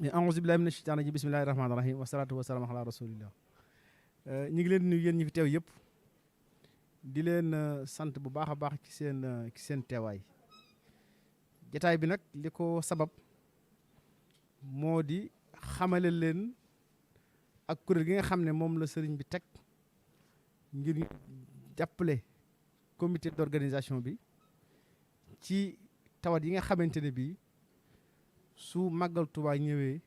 a'uuzu billaahi mina shaytaani rajiim bismillaahi rahmaani rahiim wasalaatu wasalaam ala rasulillah. ñu ngi leen nuyu yéen ñi fi teew yëpp di leen sant bu baax a baax ci seen teewaay. jataay bi nag li ko sabab moo di xamale leen ak kuréel gi nga xam ne moom la sëriñ bi teg ngir jàppale comité d'organisation bi ci tawat yi nga xamante ne bii su màggal Tuubaa ñëwee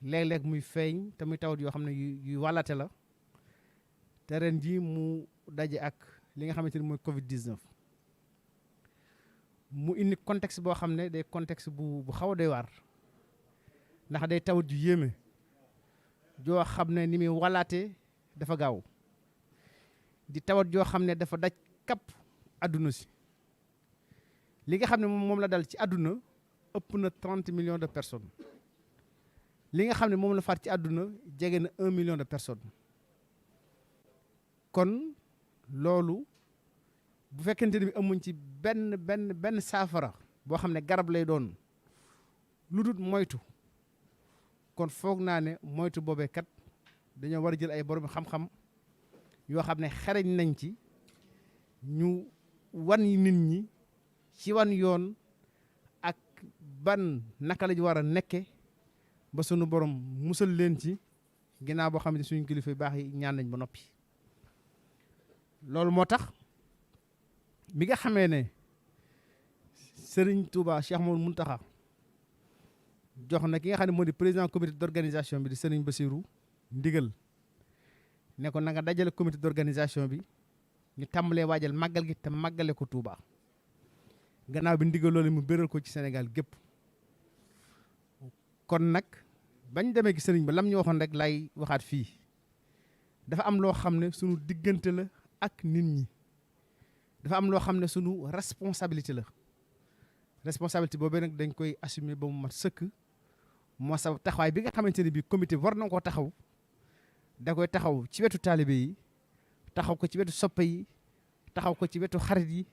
léeg-léeg muy feeñ te muy tawat yoo xam ne yu wàllate la te ren ji mu daje ak li nga xamante ne mooy Covid 19. mu indi contexte boo xam ne day contexte bu xaw a doy waar ndax day tawat ju yéeme joo xam ne ni muy wàllaate dafa gaaw di tawat joo xam ne dafa daj kapp àdduna si li nga xam ne moom la dal ci àdduna ëpp na 30 millions de personnes li nga xam ne moom la faat ci àdduna jege na 1 million de personnes. kon loolu bu fekkente ne bi amuñ ci benn saafara boo xam ne garab lay doon lu dul moytu kon foog naa ne moytu boobee kat dañoo war a jël ay borom xam-xam yoo xam ne xereñ nañ ci ñu wan nit ñi ci wan yoon ak ban naka lañu war a nekke ba sunu borom musal leen ci ginnaaw boo xam ne suñu kilifa yu baax yi ñaan nañ ba noppi. loolu moo tax bi nga xamee ne Serigne Touba Cheikh Mouhamadou Mountakha jox na ki nga xam ne moo di président comité d'organisation bi di Serigne Bassirou ndigal ne ko na nga dajale comité d'organisation bi ñu tàmbalee waajal màggal gi te màggale ko Touba gannaaw bi ndigal loolu mu béral ko ci Sénégal gépp. kon nag bañ demee gi sëriñ ba lam ñu waxoon rek lay waxaat fii dafa am loo xam ne sunu diggante la ak nit ñi dafa am loo xam ne sunu responsabilité la responsabilité boobu nag dañ koy assumer ba mu mat sëkk moo sabab taxawaay bi nga xamante ne bii comité war na koo taxaw da koy taxaw ci wetu taalibe yi taxaw ko ci wetu soppe yi taxaw ko ci wetu xarit yi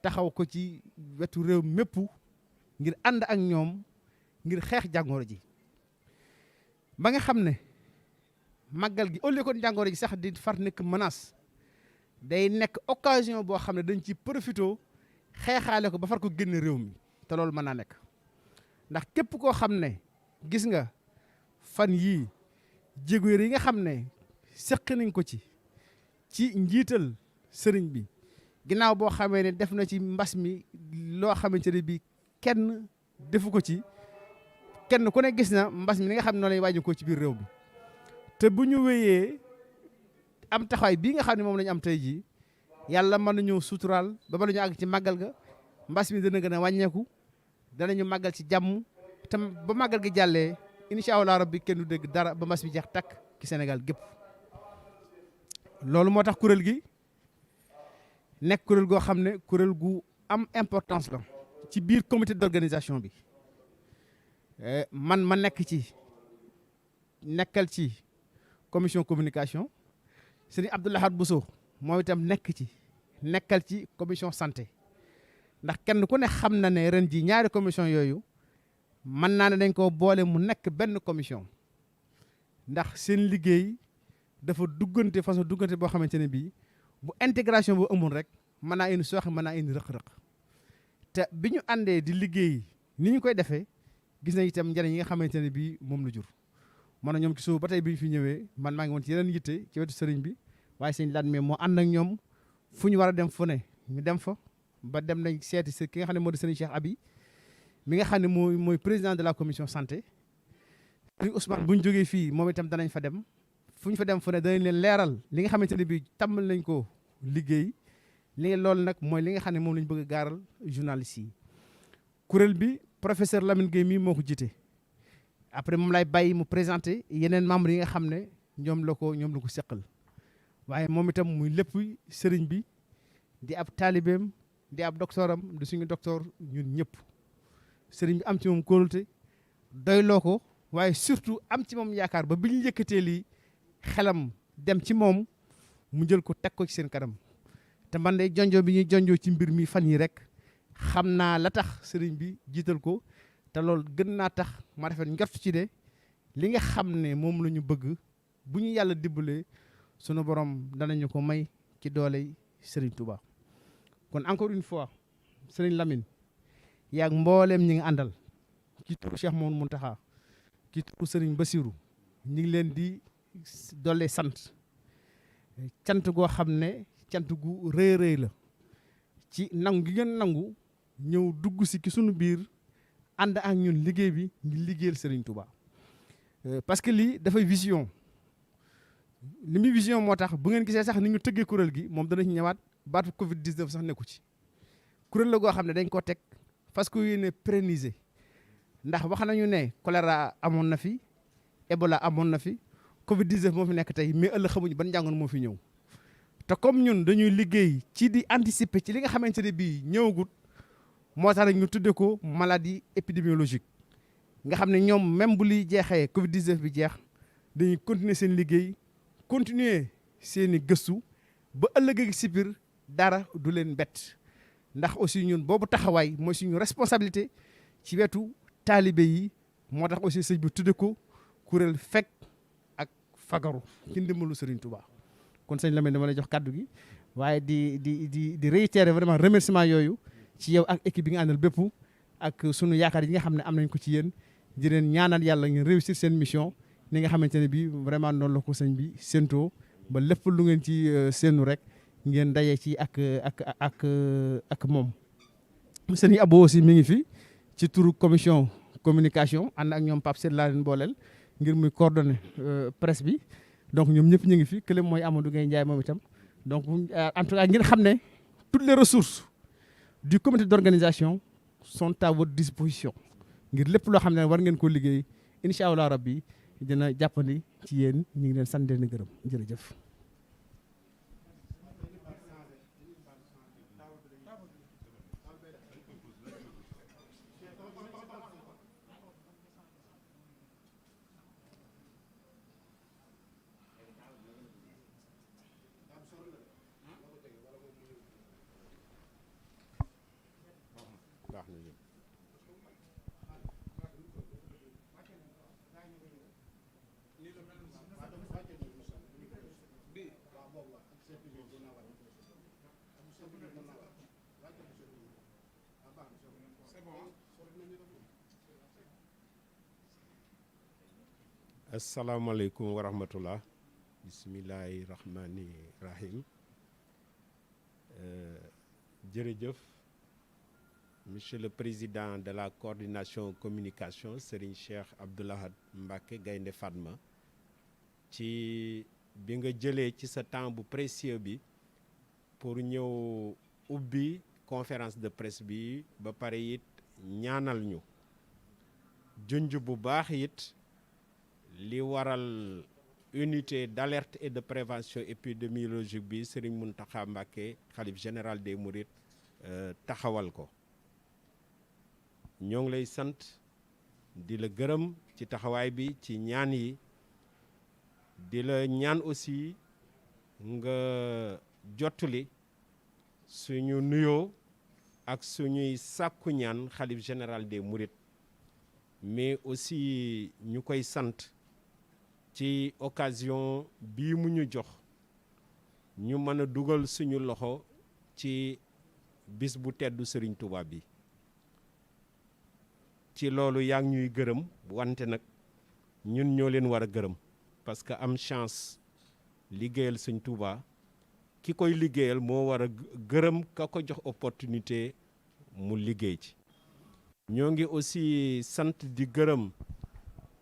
taxaw ko ci wetu réew mépp ngir ànd ak ñoom ngir xeex jàngoro ji ba nga xam ne màggal gi au lieu que jàngoro ji sax di far nekk menace day nekk occasion boo xam ne dañ ci profité xeexaale ko ba far ko génn réew mi te loolu mën naa nekk ndax képp koo xam ne gis nga fan yii jéego yi nga xam ne seq nañ ko ci njiital sëriñ bi ginnaaw boo xamee ne def na ci mbas mi loo xamante ne bii kenn defu ko ci kenn ku ne gis na mbas mi li nga xam ne noonu lay wàññi ko ci biir réew mi te bu ñu wéyee am taxawaay bii nga xam ne moom lañu am tey jii yàlla mën nañu suturaal ba ba ñu àgg ci màggal ga mbas mi dana gën a wàññeeku danañu màggal ci jàmm te ba màggal gi jàllee incha allah rabbi kenn du dégg dara ba mbas mi jeex takk ci Sénégal gépp. loolu moo tax kuréel gi nekk kuréel goo xam ne kuréel gu am importance la ci biir comité d'organisation bi. man ma nekk ci nekkal ci commission communication Serigne Abdou Lahad Bousso moom itam nekk ci nekkal ci commission santé ndax kenn ku ne xam na ne ren ji ñaari commission yooyu mën naa ne dañ ko boole mu nekk benn commission ndax seen liggéey dafa duggante façon duggante boo xamante ne bii bu intégration boo amul rek mën naa indi sooxe mën naa indi rëq-rëq te bi ñu àndee di liggéey ni ñu koy defee gis nañ itam njëriñ yi nga xamante ne bii moom la jur man na ñoom ci suuf ba tey bi ñu fi ñëwee man maa ngi woon ci yeneen yitte ci wetu sëriñ bi waaye sëñ Laat mais moo ànd ak ñoom fu ñu war a dem fu ne ñu dem fa ba dem nañ seeti si ki nga xam ne moo di sëriñ Cheikh Abi mi nga xam ne mooy président de la commission santé sëriñ Ousmane bu ñu jógee fii moom itam danañ fa dem fu ñu fa dem fu ne danañ leen leeral li nga xamante ne bii tàmbal nañ ko liggéey li loolu nag mooy li nga xam ne moom lañ bëgg a gaaral journalistes yi kuréel bi professeur Lamine Gueye mii moo ko jiite après moom lay bàyyi mu présenté yeneen membres yi nga xam ne ñoom la ko seqal waaye moom itam muy lépp sëriñ bi di ab taalibeem di ab doctoram di suñu docteur ñun ñëpp sëriñ bi am ci moom kóolute doyloo ko waaye surtout am ci moom yaakaar ba bi ñu yëkkatee lii xelam dem ci moom mu jël ko teg ko ci seen kanam te man de jonjoo bi ñuy jonjoo ci mbir mi fan yi rek xam naa la tax sëriñ bi jiital ko te loolu gën naa tax ma rafet njort ci de li nga xam ne moom la ñu bëgg bu ñu yàlla dimbalee sunu borom danañu ko may ci dooley Serigne Touba. kon encore une fois Serigne Lamine yaag mbooleem ñi nga àndal ci turu Cheikh Mouhamadou Mountakha ci turu Serigne Bassirou ñu ngi leen di doole sant cant goo xam ne cant gu rëy rëy la ci nangu gi ngeen nangu ñëw dugg si ki sunu biir ànd ak ñun liggéey bi ngi liggéeyal Serigne Touba. parce que lii dafay vision li muy vision moo tax bu ngeen gisee sax ni ñu tëggee kuréel gi moom dana ci ñëwaat baatu Covid 19 sax nekku ci kuréel la goo xam ne dañ ko teg parce que yéene pérenniser ndax wax nañu ne choléra amoon na fi Ebola amoon na fi Covid 19 moo fi nekk tey mais ëllëg xamuñu ban njàngoon moo fi ñëw te comme ñun dañuy liggéey ci di anticiper ci li nga xamante ne bii ñëwagut moo tax nag ñu tuddee ko maladie épidémiologique nga xam ne ñoom même bu liy jeexee Covid 19 bi jeex dañuy continuer seen liggéey continuer seen i gëstu ba ëllëg ak si biir dara du leen bett ndax aussi ñun boobu taxawaay mooy suñu responsabilité ci wetu taalibe yi moo tax aussi sëñ bi tudde ko kuréel fekk ak fagaru ci ndimbalu Serigne Touba. kon sëñ Lamine dama lay jox kàddu gi waaye di réitérer vraiment remerciement yooyu ci yow ak équipe bi nga àndal bépp ak sunu yaakaar yi nga xam ne am nañ ko ci yéen di leen ñaanal yàlla ngeen réussir seen mission ni nga xamante ne bii vraiment noonu la ko sëñ bi séentoo ba lépp lu ngeen ci séenu rek ngeen daje ci ak moom. sëñ Abo aussi mi ngi fi ci turu commission communication ànd ak ñoom Pape Sène laa leen booleel ngir muy coordonner presse bi donc ñoom ñëpp ñu ngi fi kële mooy Amadou Gueye Ndiaye moom itam donc en tout cas ngeen xam ne toutes les ressources du comité d'organisation sont à votre disposition ngir lépp loo xam ne war ngeen ko liggéey incha allah rabbi dina jàppandi ci yéen ñu ngi leen sant leen gërëm jërëjëf. asalaamaaleykum wa rahmatullah bismillahi rahmani rahim jërëjëf monsieur le président de la coordination communication Serigne Cheikh Abdou Lahad Mbacké Gaynde Fatma ci bi nga jëlee ci sa temps bu précieux bi pour ñëw ubbi conférence de presse bi ba pare it ñaanal ñu junj bu baax it li waral unité d'alerte et de prévention épidémiologique bi Serigne Mountakha Mbacké xalif général des Mourides taxawal ko ñoo ngi lay sant di la gërëm ci taxawaay bi ci ñaan yi di la ñaan aussi nga jottali suñu nuyoo ak suñuy sàkku ñaan xalif général des Mourides mais aussi ñu koy sant ci occasion bii mu ñu jox ñu mën a dugal suñu loxo ci bis bu teddu Serigne Touba bi ci loolu yaa ngi ñuy gërëm wante nag ñun ñoo leen war a gërëm parce que am chance liggéeyal Serigne Touba ki koy liggéeyal moo war a gërëm ka ko jox opportunité mu liggéey ci. ñoo ngi aussi sant di gërëm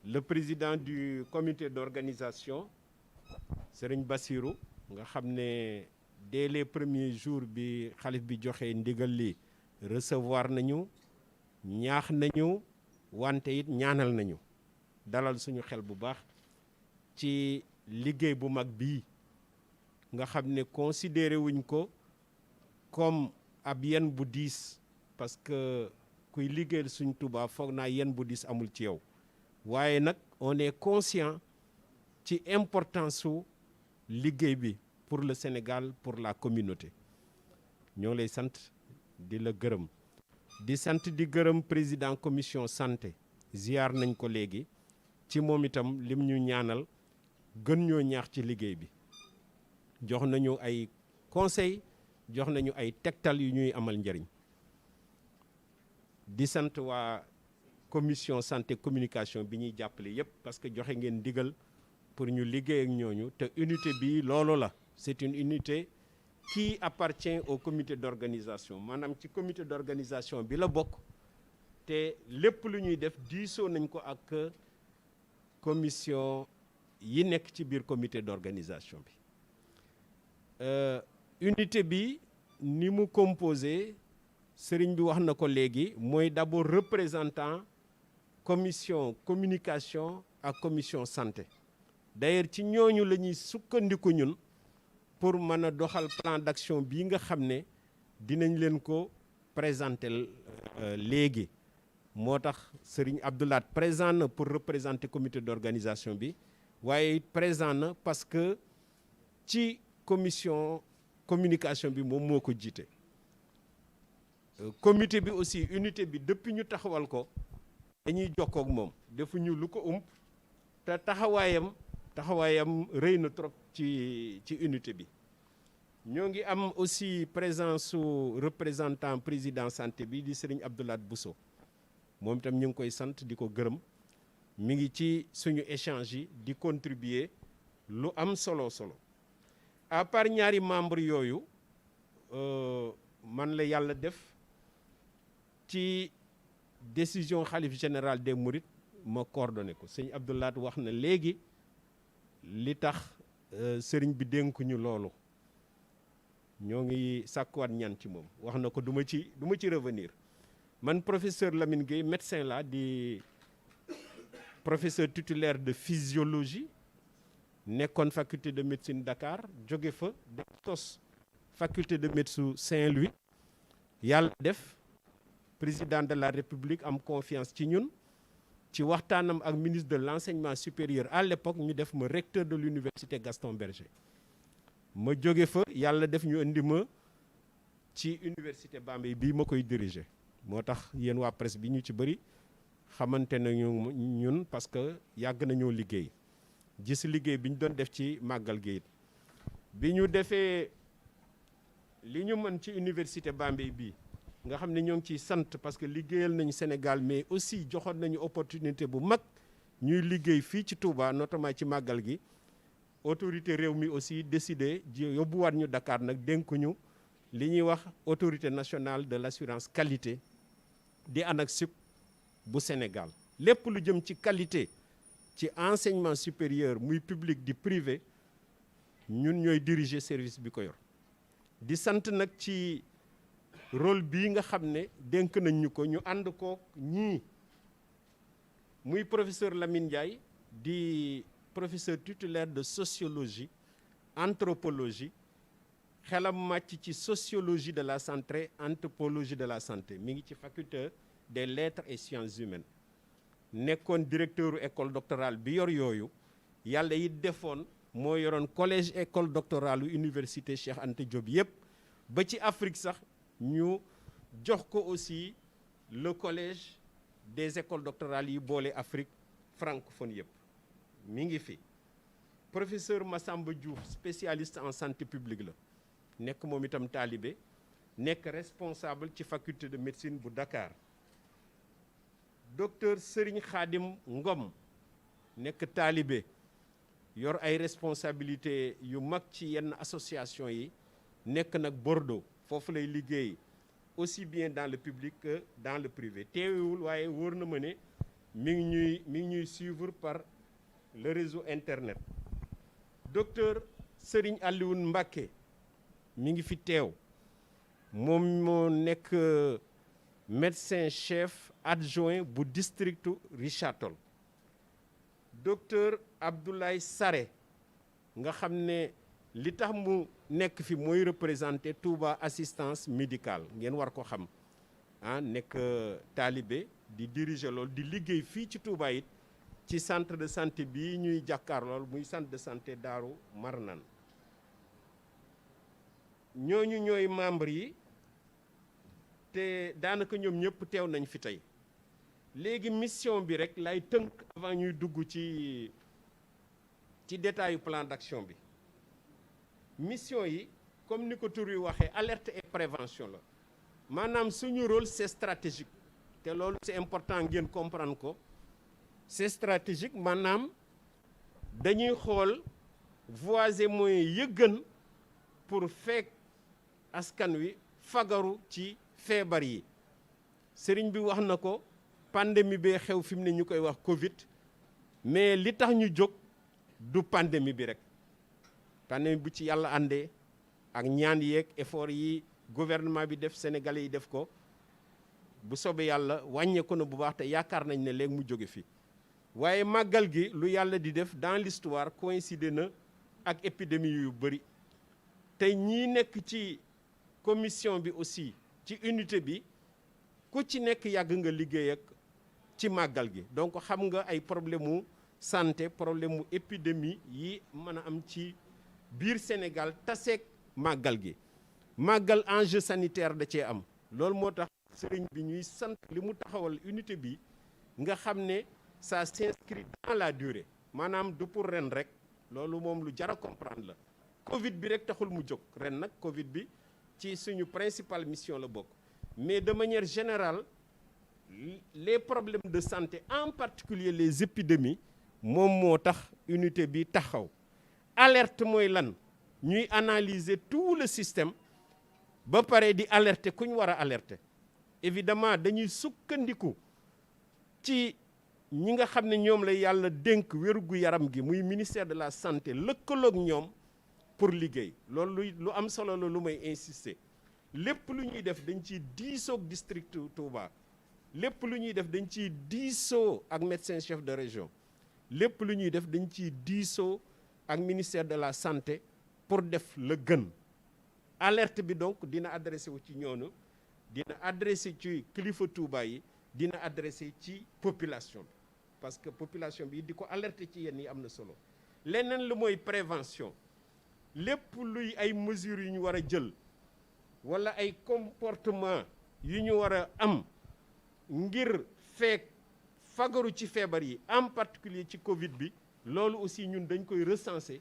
le président du comité d'organisation Serigne Bassirou nga xam ne dès les premiers jours bi xalif bi joxe ndigal li recevoir nañu ñaax nañu wante it ñaanal nañu dalal suñu xel bu baax ci liggéey bu mag bii nga xam ne considéré wuñ ko comme ab yen bu diis parce que kuy liggéeyal suñ Touba foog naa yen bu diis amul ci yow waaye nag on est conscient ci importance su liggéey bi pour le Sénégal pour la communauté ñoo lay sant di la gërëm di sant di gërëm président commission santé ziar nañ ko léegi ci moom itam lim ñu ñaanal gën ñoo ñaax ci liggéey bi jox nañu ay conseil jox nañu ay tegtal yu ñuy amal njëriñ di sant waa commission santé communication bi ñuy jàppale yépp parce que joxe ngeen ndigal pour ñu liggéey ak ñooñu te unité bi loolu la c'est une unité qui appartient au comité d'organisation maanaam ci comité d'organisation bi la bokk te lépp lu ñuy def diisoo nañ ko ak commission yi nekk ci biir comité d'organisation bi unité bi ni mu composé sëriñ bi wax na ko léegi mooy d'abord représentant commission communication ak commission santé d'ailleurs ci ñooñu la ñuy sukkandiku ñun pour mën a doxal plan d'action bii nga xam ne dinañ leen ko présenter léegi moo tax sëriñ Abdoulaat présent na pour représenter comité d'organisation bi waaye présent na parce que ci commission communication bi moom moo ko jiite comité bi aussi unité bi depuis ñu taxawal ko dañuy jokkoo ak moom defuñu lu ko te taxawaayam rëy na trop ci unité bi ñoo ngi am aussi présence su représentant président santé bi di Serigne Abdoulaye Bousso moom itam ñu ngi koy sant di ko gërëm mi ngi ci suñu échange yi di contribuer lu am solo à part ñaari membre yooyu man la yàlla def ci décision xalif général des Mourides ma coordonné ko sëñ Abdoulaye wax na léegi li tax sëriñ bi dénkuñu loolu ñoo ngi sàkkuwaat ñaan ci moom wax na ko du ma ci revenir man professeur Lamine Gueye médecin la di professeur titulaire de physiologie nekkoon faculté de médecine Dakar jóge fa def tos faculté de médecine Saint-Louis yàlla def président de la République am confiance ci ñun ci waxtaanam ak ministre de l'enseignement supérieur à l'époque ñu def ma recteur de l'université Gaston Berger ma jóge fa yàlla def ñu indi ma ci université Bambey bii ma koy diriger moo tax yéen waa presse bi ñu ci bëri xamante nañu ñun parce que yàgg nañoo liggéey gis liggéey bi ñu doon def ci màggal gi it bi ñu defee li ñu mën ci université Bambey bii nga xam ne ñoo ngi ciy sant parce que liggéeyal nañu Sénégal mais aussi joxoon nañu opportunité bu mag ñuy liggéey fii ci Touba notamment ci màggal gi autorité réew mi aussi décidé yóbbuwaat ñu Dakar nag dénkuñu li ñuy wax autorité nationale de l'assurance qualité di ANAQ-Sup bu Sénégal lépp lu jëm ci qualité ci enseignement supérieur muy public di privé ñun ñooy diriger service bi ko yor di sant nag ci rôle bii nga xam ne dénk nañ ñu ko ñu ànd ko ñii muy professeur Lamine Ndiaye di professeur titulaire de sociologie anthropologie xelam màcc ci sociologie de la santé anthropologie de la santé mi ngi ci faculté des lettres et sciences humaines nekkoon directeur école doctorale bi yor yooyu yàlla it defoon moo yoroon collège école doctorale université Cheikh Anta Diop yépp ba ci Afrique sax ñu jox ko aussi le collège des écoles doctorales yi boole Afrique francophone yépp mi ngi fi professeur Massamba Diouf spécialiste en santé publique la nekk moom itam taalibe nekk responsable ci faculté de médecine bu Dakar docteur Serigne Khadim Ngom nekk taalibe yor ay responsabilité yu mag ci yenn association yi nekk nag Bordeaux foofu lay liggéey aussi bien dans le public que dans le privé teewul waaye wóor na ma ne mi ngi ñuy suivre par le réseau internet docteur Serigne Alioune Mbacké mi ngi fi teew moom moo nekk médecin chef adjoint bu district Richard Toll docteur Abdoulaye Saré nga xam ne li tax mu nekk fi mooy représenter Touba assistance médicale ngeen war ko xam nekk taalibe di diriger lool di liggéey fii ci Touba it ci centre de santé bii ñuy jàkkaar lool muy centre de santé Daaru Marnaan ñooñu ñooy membre yi te daanaka ñoom ñëpp teew nañ fi tey léegi mission bi rek lay tënk avant ñuy dugg ci détail plan d'action bi. Mission yi comme ni ko tur yi waxee alerte et prévention la maanaam suñu rôle c'est stratégique te loolu c'est important ngeen comprendre ko c'est stratégique maanaam dañuy xool voies et moyens yi gën pour fekk askan wi fagaru ci feebar yi sëriñ bi wax na ko pandémie bee xew fi mu ne ñu koy wax Covid mais li tax ñu jóg du pandémie bi rek pandémie bu ci yàlla àndee ak ñaan yeeg effort yi gouvernement bi def sénégalais yi def ko bu soobee yàlla wàññeeku na bu baax te yaakaar nañ ne léegi mu jóge fi waaye màggal gi lu yàlla di def dans l'histoire coïncide na ak épidémie yu bëri tey ñii nekk ci commission bi aussi ci unité bi ku ci nekk yàgg nga liggéey ak ci màggal gi donc xam nga ay problème mu santé problème mu épidémie yi mën a am ci biir Sénégal taseeg màggal gi màggal enjeu sanitaire da cee am loolu moo tax sëriñ bi ñuy sant li mu taxawal unité bi nga xam ne ça s'inscrit dans la durée maanaam du pour ren rek loolu moom lu jar a comprendre la Covid bi rek taxul mu jóg ren nag Covid bi ci suñu principale mission la bokk mais de manière générale les problèmes de santé en particulier les épidémies moom moo tax unité bi taxaw alerte mooy lan ñuy analyser tout le système ba pare di alerter ku ñu war a alerter évidemment dañuy sukkandiku ci ñi nga xam ne ñoom la yàlla dénk wérugu yaram gi muy ministère de la santé lëkkaloog ñoom pour liggéey loolu lu am solo la lu may insister lépp lu ñuy def dañ ciy diisoo ak district Touba lépp lu ñuy def dañ ciy diisoo ak médecin chef de région lépp lu ñuy def dañ ciy diisoo ak ministère de la santé pour def la gën alerte bi donc dina adressé wu ci ñoonu dina adressé ci kilifa Touba yi dina adressé ci population bi parce que population bi di ko alerter ci yenn yi am na solo leneen lu mooy prévention lépp luy ay mesures yu ñu war a jël wala ay comportement yu ñu war a am ngir fekk fagaru ci feebar yi en particulier ci Covid bi loolu aussi ñun dañ koy recenser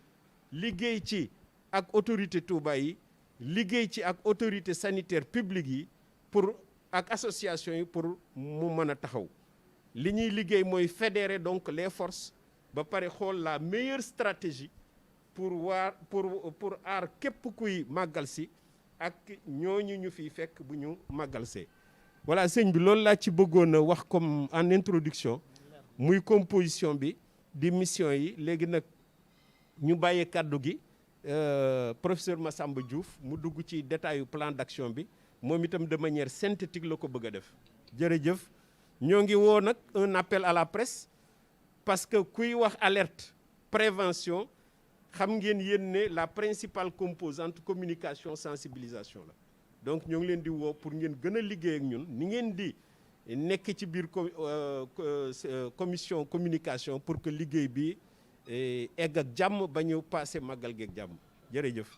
liggéey ci ak autorité Touba yi liggéey ci ak autorité sanitaire publique yi pour ak association yi pour mu mën a taxaw li ñuy liggéey mooy fédérer donc les forces ba pare xool la meilleure stratégie pour aar képp kuy màggal si ak ñooñu ñu fiy fekk bu ñu màggal see voilà sëñ bi loolu laa ci bëggoon a wax comme en introduction muy composition bi di mission yi léegi nag ñu bàyyee kàddu gi professeur Massamba Diouf mu dugg ci détail plan d'action bi moom itam de manière synthétique la ko bëgg a def jërëjëf ñoo ngi woo nag un appel à la presse parce que kuy wax alerte prévention xam ngeen yéen ne la principale composante communication sensibilisation la donc ñoo ngi leen di woo pour ngeen gën a liggéey ak ñun ni ngeen di nekk ci biir commission communication pour que liggéey bi egg ak jàmm ba ñu passé màggal geeg jàmm jërëjëf.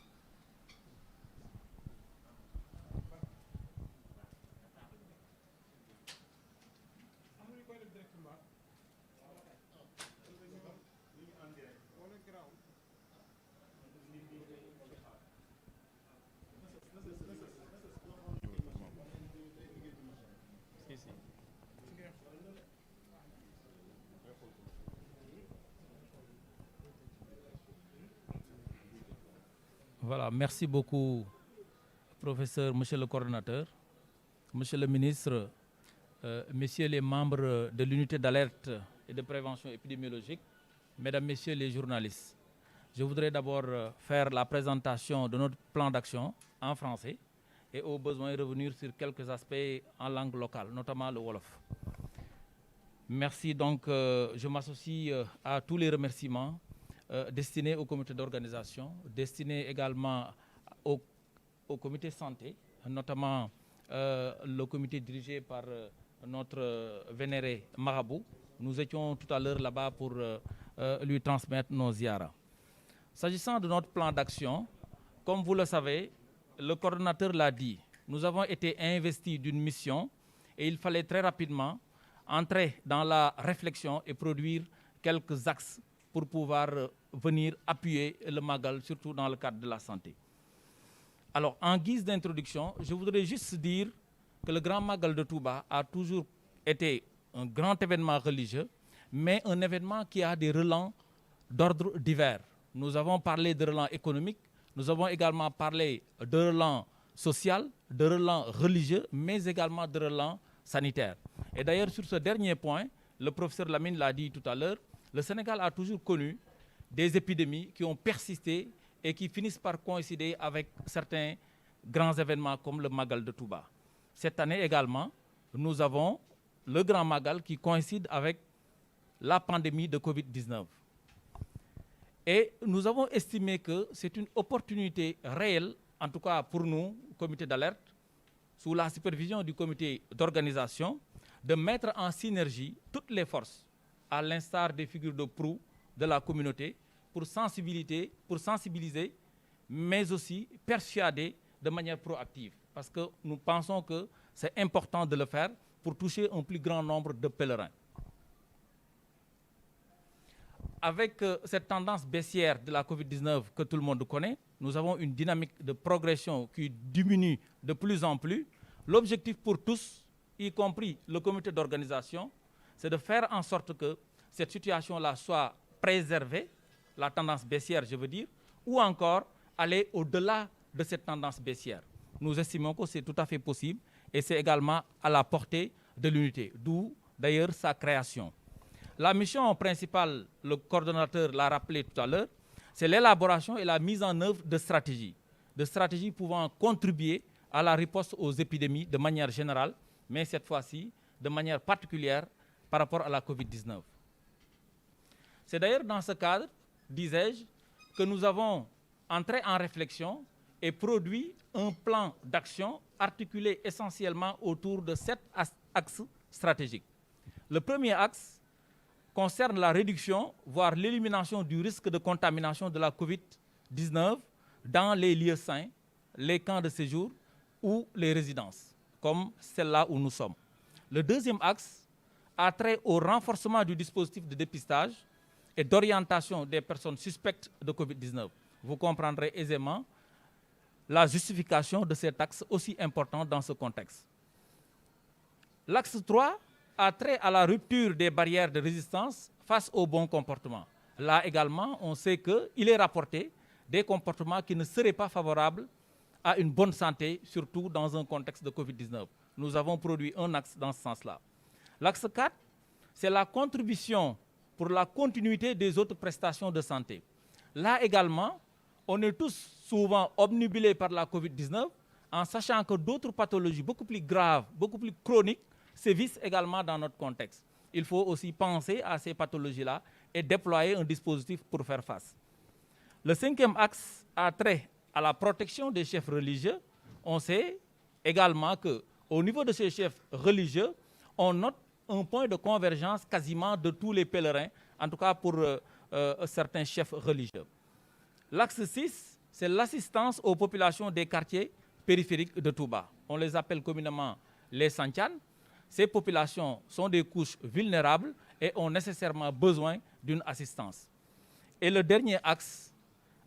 Voilà, merci beaucoup, professeur, monsieur le coordonnateur, monsieur le ministre, messieurs les membres de l'unité d'alerte et de prévention épidémiologique, mesdames, messieurs les journalistes. Je voudrais d'abord faire la présentation de notre plan d'action en français et au besoin revenir sur quelques aspects en langue locale, notamment le Wolof. Merci donc, je m'associe à tous les remerciements destinés au comité d'organisation, destinés également au comité santé, notamment le comité dirigé par notre vénéré marabout. Nous étions tout à l'heure là-bas pour lui transmettre nos ziyaras. S'agissant de notre plan d'action, comme vous le savez, le coordonnateur l'a dit, nous avons été investis d'une mission et il fallait très rapidement entrer dans la réflexion et produire quelques axes pour pouvoir venir appuyer le Magal, surtout dans le cadre de la santé. Alors, en guise d'introduction, je voudrais juste dire que le Grand Magal de Touba a toujours été un grand événement religieux, mais un événement qui a des relents d'ordre divers. Nous avons parlé de relents économiques, nous avons également parlé de relents social, de relents religieux, mais également de relents sanitaires. Et d'ailleurs, sur ce dernier point, le professeur Lamine l'a dit tout à l'heure, le Sénégal a toujours connu des épidémies qui ont persisté et qui finissent par coïncider avec certains grands événements comme le Magal de Touba. Cette année également, nous avons le Grand Magal qui coïncide avec la pandémie de Covid-19. Et nous avons estimé que c'est une opportunité réelle, en tout cas pour nous, comité d'alerte, sous la supervision du comité d'organisation, de mettre en synergie toutes les forces, à l'instar des figures de proue de la communauté, pour sensibiliser, mais aussi persuader de manière proactive. Parce que nous pensons que c'est important de le faire pour toucher un plus grand nombre de pèlerins. Avec cette tendance baissière de la Covid-19 que tout le monde connaît, nous avons une dynamique de progression qui diminue de plus en plus. L'objectif pour tous, y compris le comité d'organisation, c'est de faire en sorte que cette situation-là soit préservée, la tendance baissière, je veux dire, ou encore aller au-delà de cette tendance baissière. Nous estimons que c'est tout à fait possible et c'est également à la portée de l'unité, d'où d'ailleurs sa création. La mission principale, le coordonnateur l'a rappelé tout à l'heure, c'est l'élaboration et la mise en œuvre de stratégies pouvant contribuer à la riposte aux épidémies de manière générale, mais cette fois-ci de manière particulière par rapport à la Covid-19. C'est d'ailleurs dans ce cadre, disais-je, que nous avons entré en réflexion et produit un plan d'action articulé essentiellement autour de 7 axes stratégiques. Le premier axe concerne la réduction, voire l'élimination du risque de contamination de la Covid-19 dans les lieux sains, les camps de séjour ou les résidences, comme celle-là où nous sommes. Le deuxième axe a trait au renforcement du dispositif de dépistage et d'orientation des personnes suspectes de Covid-19. Vous comprendrez aisément la justification de cet axe aussi important dans ce contexte. L'axe 3 a trait à la rupture des barrières de résistance face au bon comportement. Là également, on sait qu'il est rapporté des comportements qui ne seraient pas favorables à une bonne santé, surtout dans un contexte de Covid-19. Nous avons produit un axe dans ce sens-là. L'axe 4, c'est la contribution pour la continuité des autres prestations de santé. Là également, on est tous souvent obnubilés par la Covid-19 en sachant que d'autres pathologies beaucoup plus graves, beaucoup plus chroniques, sévissent également dans notre contexte. Il faut aussi penser à ces pathologies-là et déployer un dispositif pour faire face. Le cinquième axe a trait à la protection des chefs religieux. On sait également qu'au niveau de ces chefs religieux, on note un point de convergence quasiment de tous les pèlerins, en tout cas pour certains chefs religieux. L'axe 6, c'est l'assistance aux populations des quartiers périphériques de Touba. On les appelle communément les Santianes. Ces populations sont des couches vulnérables et ont nécessairement besoin d'une assistance. Et le dernier axe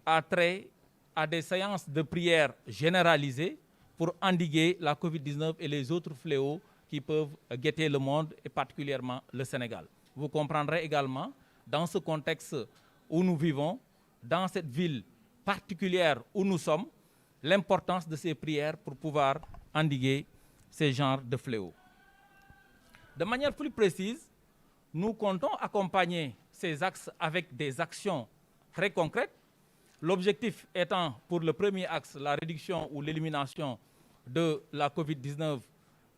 a trait à des séances de prière généralisées pour endiguer la Covid-19 et les autres fléaux qui peuvent guetter le monde et particulièrement le Sénégal. Vous comprendrez également, dans ce contexte où nous vivons, dans cette ville particulière où nous sommes, l'importance de ces prières pour pouvoir endiguer ces genres de fléaux. De manière plus précise, nous comptons accompagner ces axes avec des actions très concrètes. L'objectif étant, pour le premier axe, la réduction ou l'élimination de la Covid-19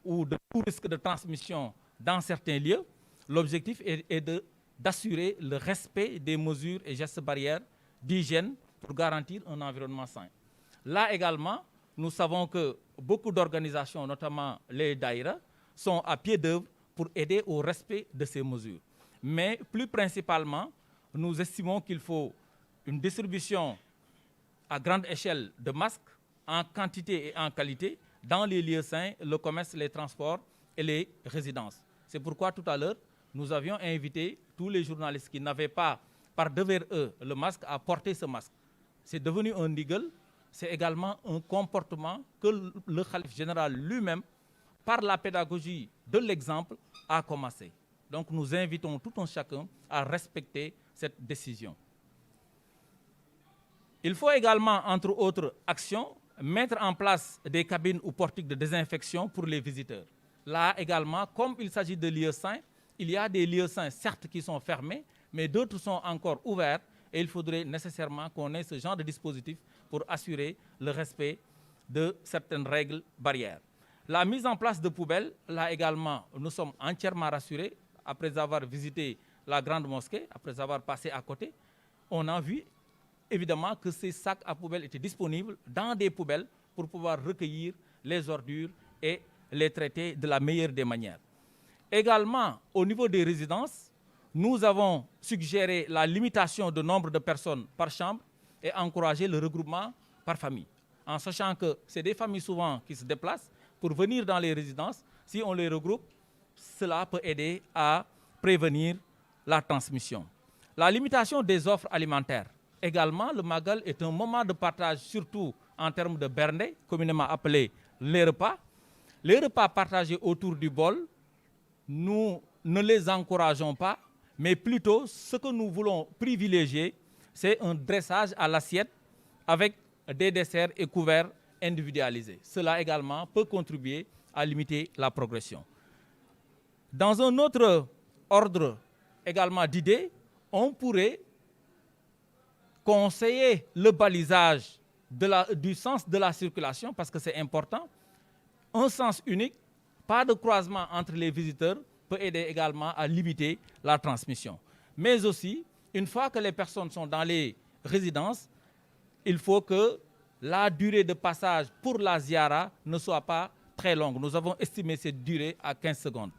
ou de tout risque de transmission dans certains lieux. L'objectif est d'assurer le respect des mesures et gestes barrières d'hygiène pour garantir un environnement sain. Là également, nous savons que beaucoup d'organisations, notamment les daïras, sont à pied d'œuvre pour aider au respect de ces mesures. Mais plus principalement, nous estimons qu'il faut une distribution à grande échelle de masques en quantité et en qualité dans les lieux sains, le commerce, les transports et les résidences. C'est pourquoi tout à l'heure, nous avions invité tous les journalistes qui n'avaient pas par devers eux le masque à porter ce masque. C'est devenu un niggle, c'est également un comportement que le khalife général lui-même, par la pédagogie de l'exemple, a commencé. Donc nous invitons tout un chacun à respecter cette décision. Il faut également, entre autres actions, mettre en place des cabines ou portiques de désinfection pour les visiteurs. Là également, comme il s'agit de lieux sains, il y a des lieux sains, certes, qui sont fermés, mais d'autres sont encore ouverts et il faudrait nécessairement qu'on ait ce genre de dispositif pour assurer le respect de certaines règles barrières. La mise en place de poubelles, là également, nous sommes entièrement rassurés. Après avoir visité la grande mosquée, après avoir passé à côté, on a vu évidemment que ces sacs à poubelles étaient disponibles dans des poubelles pour pouvoir recueillir les ordures et les traiter de la meilleure des manières. Également, au niveau des résidences, nous avons suggéré la limitation du nombre de personnes par chambre et encouragé le regroupement par famille. En sachant que c'est des familles souvent qui se déplacent pour venir dans les résidences. Si on les regroupe, cela peut aider à prévenir la transmission. La limitation des offres alimentaires. Également, le Magal est un moment de partage, surtout en termes de bernde, communément appelé les repas. Les repas partagés autour du bol, nous ne les encourageons pas, mais plutôt ce que nous voulons privilégier, c'est un dressage à l'assiette avec des desserts et couverts individualisés. Cela également peut contribuer à limiter la progression. Dans un autre ordre également d'idées, on pourrait conseiller le balisage du sens de la circulation, parce que c'est important. Un sens unique, pas de croisement entre les visiteurs, peut aider également à limiter la transmission. Mais aussi, une fois que les personnes sont dans les résidences, il faut que la durée de passage pour la ziara ne soit pas très longue. Nous avons estimé cette durée à 15 secondes.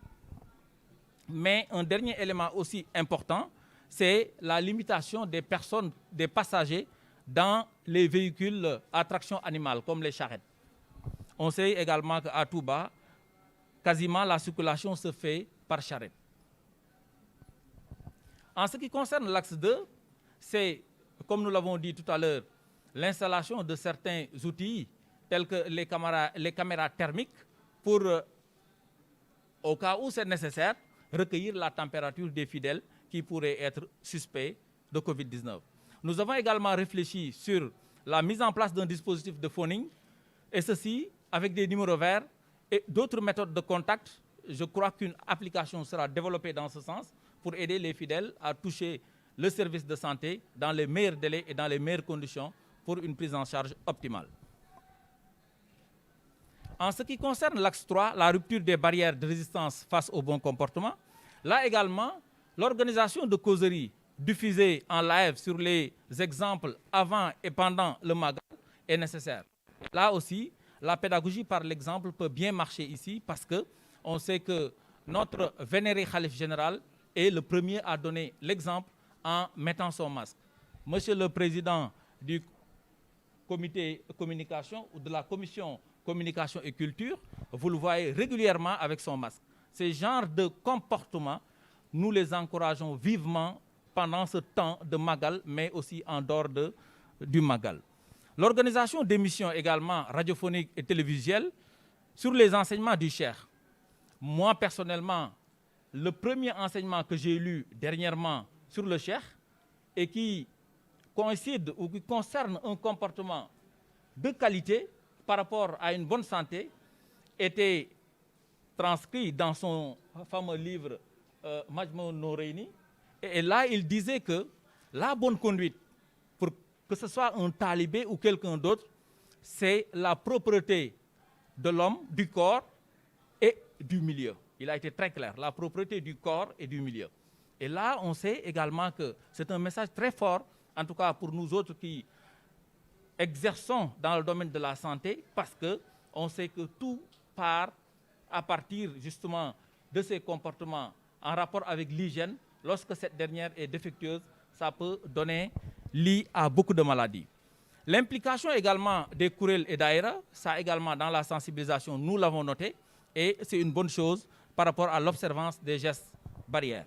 Mais un dernier élément aussi important, c'est la limitation des personnes, des passagers dans les véhicules à traction animale, comme les charrettes. On sait également qu'à Touba, quasiment la circulation se fait par charrette. En ce qui concerne l'axe 2, c'est, comme nous l'avons dit tout à l'heure, l'installation de certains outils tels que les caméras thermiques pour, au cas où c'est nécessaire, recueillir la température des fidèles qui pourraient être suspects de Covid-19. Nous avons également réfléchi sur la mise en place d'un dispositif de phoning, et ceci avec des numéros verts et d'autres méthodes de contact. Je crois qu'une application sera développée dans ce sens pour aider les fidèles à toucher le service de santé dans les meilleurs délais et dans les meilleures conditions pour une prise en charge optimale. En ce qui concerne l'axe 3, la rupture des barrières de résistance face au bon comportement, là également, l'organisation de causeries diffusées en live sur les exemples avant et pendant le Magal est nécessaire. Là aussi, la pédagogie par l'exemple peut bien marcher ici parce qu'on sait que notre vénéré khalife général est le premier à donner l'exemple en mettant son masque. Monsieur le Président du comité communication ou de la commission communication et culture, vous le voyez régulièrement avec son masque. Ces genres de comportements, nous les encourageons vivement pendant ce temps de Magal, mais aussi en dehors du Magal. L'organisation d'émissions également radiophoniques et télévisuelles sur les enseignements du Cheikh. Moi, personnellement, le premier enseignement que j'ai lu dernièrement sur le Cheikh et qui coïncide ou qui concerne un comportement de qualité par rapport à une bonne santé était transcrit dans son fameux livre Majmou Noreini. Et là, il disait que la bonne conduite, pour que ce soit un talibé ou quelqu'un d'autre, c'est la propreté de l'homme, du corps et du milieu. Il a été très clair, la propreté du corps et du milieu. Et là, on sait également que c'est un message très fort, en tout cas pour nous autres qui exerçons dans le domaine de la santé, parce qu'on sait que tout part à partir justement de ces comportements en rapport avec l'hygiène. Lorsque cette dernière est défectueuse, ça peut donner lit à beaucoup de maladies. L'implication également des kuréel et daïra, ça également dans la sensibilisation, nous l'avons noté, et c'est une bonne chose par rapport à l'observance des gestes barrières.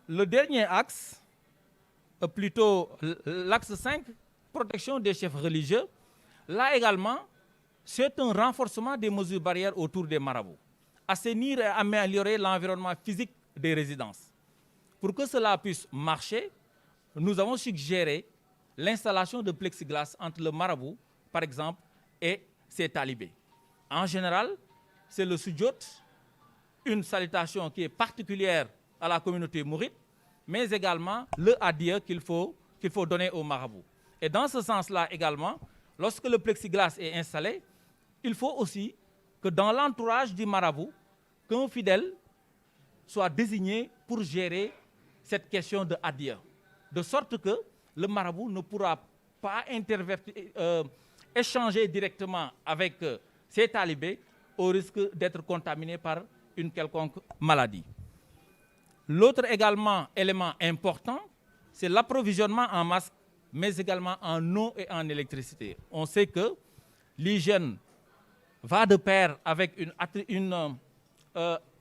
Le dernier axe, plutôt l'axe 5, protection des chefs religieux, là également, c'est un renforcement des mesures barrières autour des marabouts. Assainir et améliorer l'environnement physique des résidences. Pour que cela puisse marcher, nous avons suggéré l'installation de plexiglas entre le marabout, par exemple, et ses talibés. En général, c'est le sujud, une salutation qui est particulière à la communauté mouride, mais également le adieu qu'il faut donner au marabout. Et dans ce sens-là également, lorsque le plexiglas est installé, il faut aussi que dans l'entourage du marabout, qu'un fidèle soit désigné pour gérer cette question de adieu. De sorte que le marabout ne pourra pas échanger directement avec ses talibés au risque d'être contaminé par une quelconque maladie. L'autre également élément important, c'est l'approvisionnement en masques, mais également en eau et en électricité. On sait que l'hygiène va de pair avec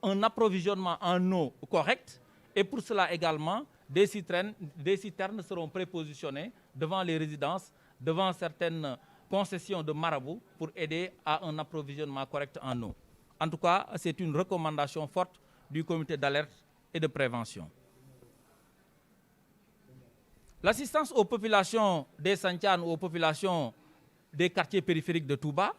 un approvisionnement en eau correct, et pour cela également, des citernes seront prépositionnées devant les résidences, devant certaines concessions de marabouts pour aider à un approvisionnement correct en eau. En tout cas, c'est une recommandation forte du comité d'alerte et de prévention. L'assistance aux populations des Santianes ou aux populations des quartiers périphériques de Touba,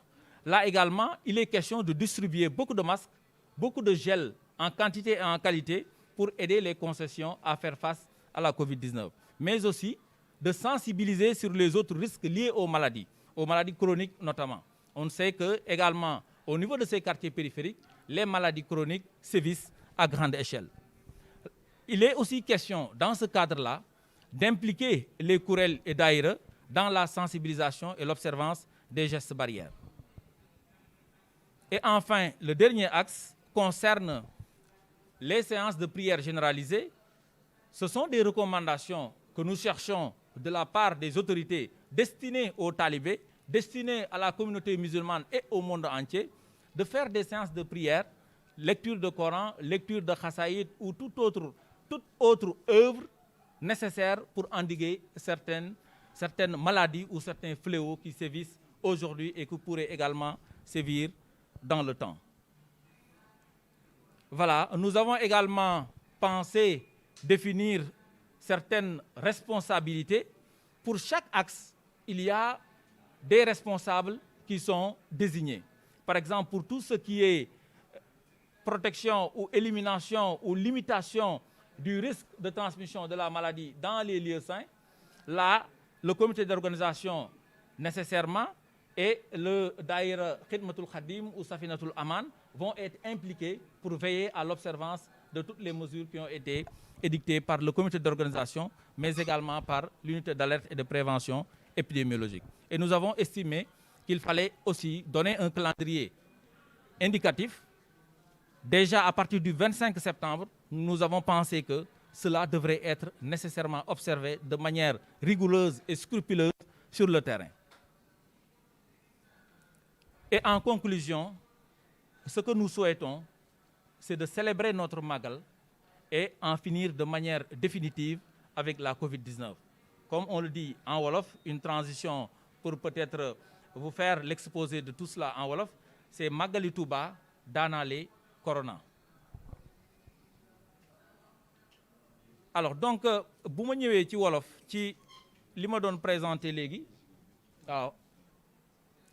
là également, il est question de distribuer beaucoup de masques, beaucoup de gel en quantité et en qualité pour aider les concessions à faire face à la Covid-19. Mais aussi de sensibiliser sur les autres risques liés aux maladies chroniques notamment. On sait que également, au niveau de ces quartiers périphériques, les maladies chroniques sévissent à grande échelle. Il est aussi question, dans ce cadre-là, d'impliquer les kuréel et daïra dans la sensibilisation et l'observance des gestes barrières. Et enfin, le dernier axe concerne les séances de prière généralisées. Ce sont des recommandations que nous cherchons de la part des autorités destinées aux talibés, destinées à la communauté musulmane et au monde entier, de faire des séances de prière, lecture de Coran, lecture de Khassaïd ou toute autre œuvre nécessaire pour endiguer certaines maladies ou certains fléaux qui sévissent aujourd'hui et qui pourraient également sévir dans le temps. Voilà, nous avons également pensé définir certaines responsabilités. Pour chaque axe, il y a des responsables qui sont désignés. Par exemple, pour tout ce qui est protection ou élimination ou limitation du risque de transmission de la maladie dans les lieux saints, là, le comité d'organisation nécessairement et le Daïra Khidmatul Khadim ou Safinatul Aman vont être impliqués pour veiller à l'observance de toutes les mesures qui ont été édictées par le comité d'organisation, mais également par l'unité d'alerte et de prévention épidémiologique. Et nous avons estimé qu'il fallait aussi donner un calendrier indicatif. Déjà à partir du 25 septembre, nous avons pensé que cela devrait être nécessairement observé de manière rigoureuse et scrupuleuse sur le terrain. Et en conclusion, ce que nous souhaitons, c'est de célébrer notre Magal et en finir de manière définitive avec la Covid-19. Comme on le dit en Wolof, une transition pour peut-être vous faire l'exposé de tout cela en Wolof, c'est Magali Touba Danale Corona. Alors donc, bu ma ñëwee ci Wolof ci li ma doon présenté léegi waaw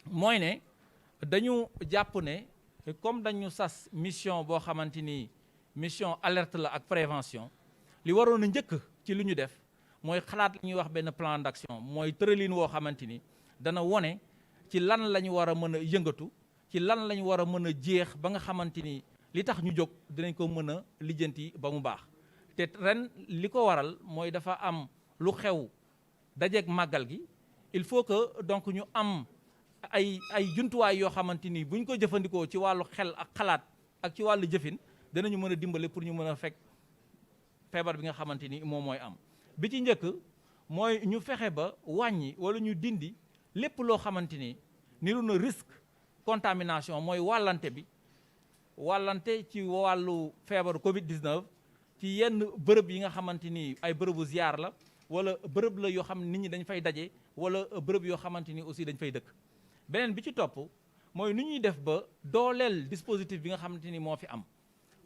mooy ne dañu jàpp ne comme dañu sas mission boo xamante ni mission alerte la ak prévention li waroon a njëkk ci li ñu def mooy xalaat li ñuy wax benn plan d'action mooy tëralin woo xamante ni dana wone ci lan la ñu war a mën a yëngatu ci lan la ñu war a mën a jeex ba nga xamante ni li tax ñu jóg dinañ ko mën a lijjanti ba mu baax te ren li ko waral mooy dafa am lu xew dajeeg màggal gi il faut que donc ñu am ay jumtuwaay yoo xamante ni bu ñu ko jëfandikoo ci wàllu xel ak xalaat ak ci wàllu jëfin danañu mën a dimbale pour ñu mën a fekk feebar bi nga xamante ni moom mooy am bi ci njëkk mooy ñu fexe ba wàññi wala ñu dindi lépp loo xamante ni niru na risque contamination mooy wàllante bi wàllante ci wàllu feebaru Covid-19 ci yenn bërëb yi nga xamante ni ay bërëbu ziar la wala bërëb la yoo xam nit ñi dañ fay daje wala bërëb yoo xamante ni aussi dañ fay dëkk. beneen bi ci topp mooy nu ñuy def ba dooleel dispositif bi nga xamante ni moo fi am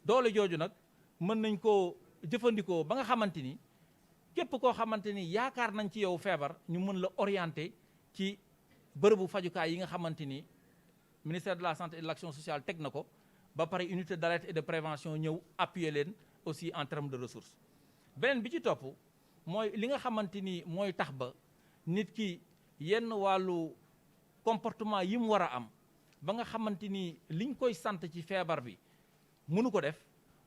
doole jooju nag mën nañ koo jëfandikoo ba nga xamante ni képp koo xamante ni yaakaar nañ ci yow feebar ñu mën la orienter ci bërëbu fajukaay yi nga xamante ni ministère de la santé et de l'action sociale teg na ko ba pare unité d'alerte et de prévention ñëw appuyer leen aussi en termes de ressources. beneen bi ci topp mooy li nga xamante ni mooy tax ba nit ki yenn wàllu comportement yi mu war a am ba nga xamante ni liñ koy sant ci feebar bi mënu ko def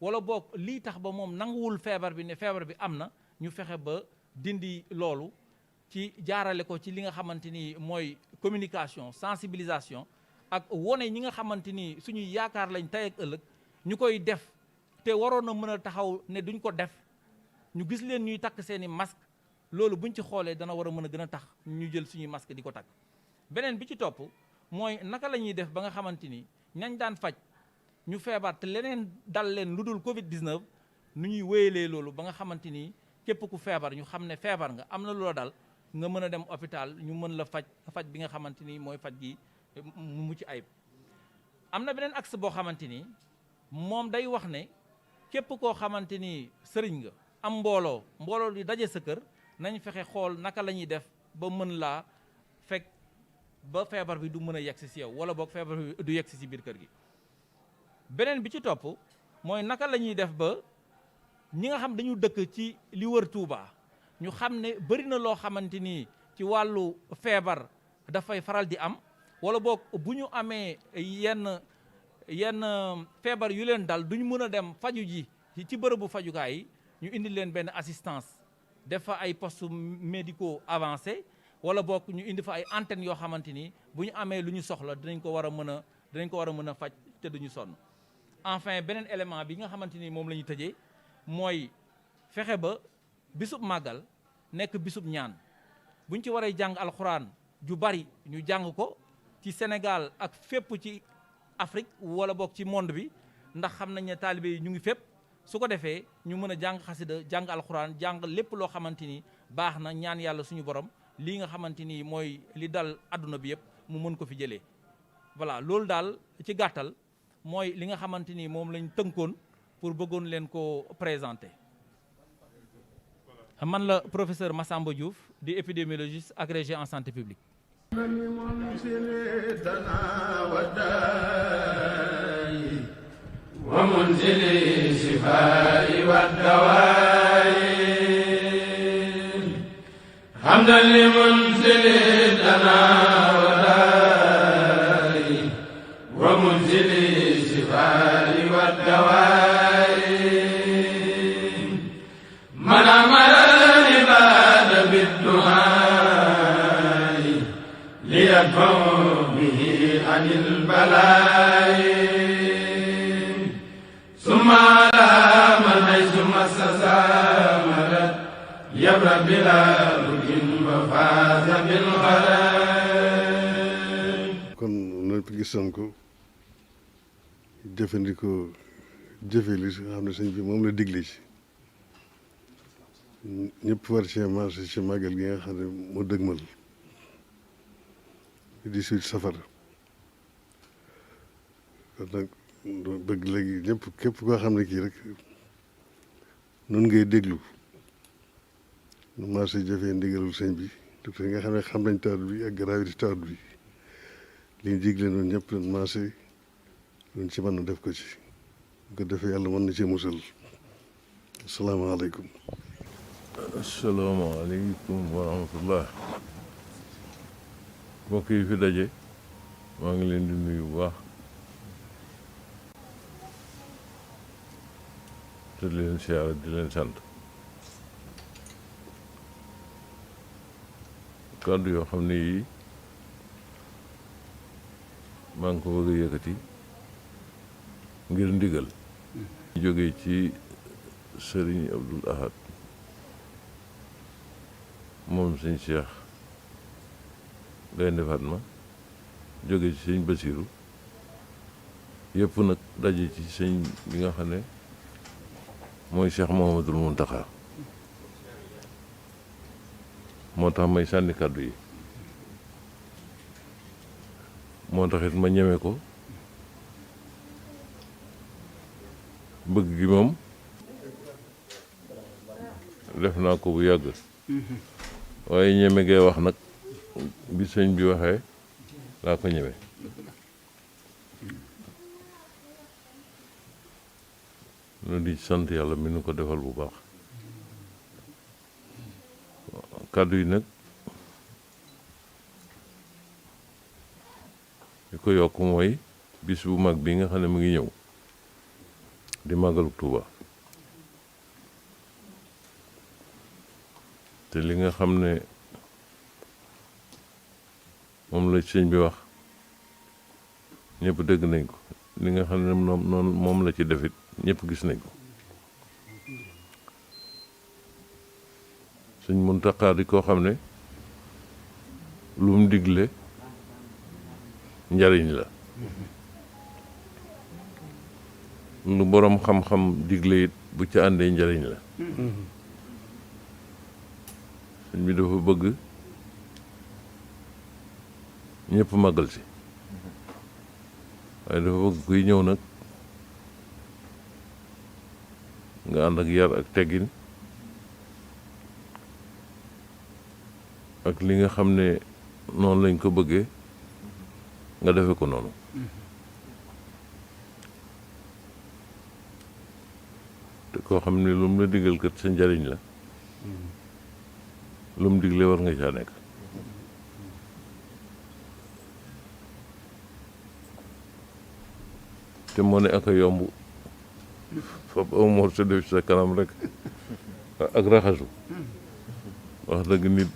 wala boog lii tax ba moom nanguwul feebar bi ne feebar bi am na ñu fexe ba dindi loolu ci jaarale ko ci li nga xamante ni mooy communication sensibilisation ak wone ñi nga xamante ni suñuy yaakaar lañ tey ak ëllëg ñu koy def te waroon na mën a taxaw ne duñ ko def ñu gis leen ñuy takk seeni masque loolu buñ ci xoolee dana war a mën a gën a tax ñu jël suñuy masque di ko takk. beneen bi ci topp mooy naka la ñuy def ba nga xamante ni ñañ daan faj ñu feebar te leneen dal leen lu dul Covid-19 nu ñuy wéyalee loolu ba nga xamante ni képp ku feebar ñu xam ne feebar nga am na loola dal nga mën a dem hôpital ñu mën la faj bi nga xamante ni mooy faj gi mu mucc ayib. am na beneen axe boo xamante ni moom day wax ne képp koo xamante ni sëriñ nga am mbooloo di daje sa kër nañ fexe xool naka la ñuy def ba mën laa fekk ba feebar bi du mën a yegsi si yow wala boog feebar bi du yegsi si biir kër gi. beneen bi ci topp mooy naka la ñuy def ba ñi nga xam dañu dëkk ci li wër Touba ñu xam ne bëri na loo xamante ni ci wàllu feebar dafay faral di am wala boog bu ñu amee yenn feebar yu leen dal duñ mën a dem faju ji ci bërëbu fajukaay yi ñu indi leen benn assistance def fa ay postes médicaux avancés wala boog ñu indi fa ay antennes yoo xamante ni bu ñu amee lu ñu soxla dinañ ko war a mën a faj te duñu sonn. enfin beneen élément bi nga xamante ni moom la ñu tëjee mooy fexe ba bisub màggal nekk bisub ñaan buñ ci waree jàng alxuraan ju bari ñu jàng ko ci Sénégal ak fépp ci Afrique wala boog ci monde bi ndax xam nañ ne taalibe yi ñu ngi fépp su ko defee ñu mën a jàng xasida jàng alxuraan jàng lépp loo xamante ni baax na ñaan yàlla suñu borom lii nga xamante ni mooy li dal adduna bi yëpp mu mën ko fi jëlee. voilà loolu daal ci gàttal mooy li nga xamante ni moom lañ tënkoon pour bëggoon leen ko présenter. man la professeur Massamba Diouf di épidémiologiste agrégé en santé publique. ومنزل الشفاء والدواء حمدا لمنزل الدنا والداء ومنزل الشفاء والدواء من أمر العباد بالدعاء ليدفعوا به عن البلاء ثم على من حيث مسس مدد يبرأ بلا رد وفاز بالغرام. kon noonu gis nañ ko jëfandikoo jëfe li nga xam ne sëñ bi moom la digle ci ñëpp war cee marché ci màggal gi nga xam ne moo dëgmal 18 safar kon nag bëgg léegi ñëpp képp koo xam ne kii rek nun ngay déglu nu marché jëfee ndigalul sëñ bi docteur nga xam ne xam nañ tawat bi ak gravité tawat bi li ñu digle noonu ñëpp doon marché luñ ci mën na def ko ci bu ko defee yàlla mën na ci musal asalaamaaleykum. asalaamaaleykum wa rahmatullah mbokk yi fi daje maa ngi leen di nuyu bu baax te di leen siyaare di leen sant kàddu yoo xam ne yii maa ngi ko bëgg a yëkkati ngir ndigal jóge ci Sëriñ Abdul Ahad moom sëñ Cheikh Gaynde Fatma jóge ci sëñ Basiru yëpp nag daje ci sëñ bi nga xam ne mooy Cheikh Mouhamadoul Mountakha moo tax may sànni kàddu yi moo taxit ma ñeme ko bëgg gi moom def naa ko bu yàgg waaye ñeme gee wax nag bi sëñ bi waxee laa ko ñeme nu di sant yàlla mi nu ko defal bu baax kàddu yi nag li ko yokk mooy bis bu mag bi nga xam ne mu ngi ñëw di màggalu Tuuba te li nga xam ne moom la sëñ bi wax ñëpp dégg nañ ko li nga xam ne moom la ci defit ñëpp gis nañ ko sëñ Muntaxa di koo xam ne lu mu digle njariñ la lu boroom xam-xam digle it bu ca àndee njariñ la sëñ bi dafa bëgg ñëpp màggal si waaye dafa bëgg kuy ñëw nag nga ànd ak yar ak teggin ak li nga xam ne noonu lañ ko bëggee nga defe ko noonu te koo xam ne lu mu la digal kat sa njariñ la lu mu digle war nga caa nekk te moo ne ak a yomb fab amoor sa def sa kanam rek ak raxasu wax dëgg nit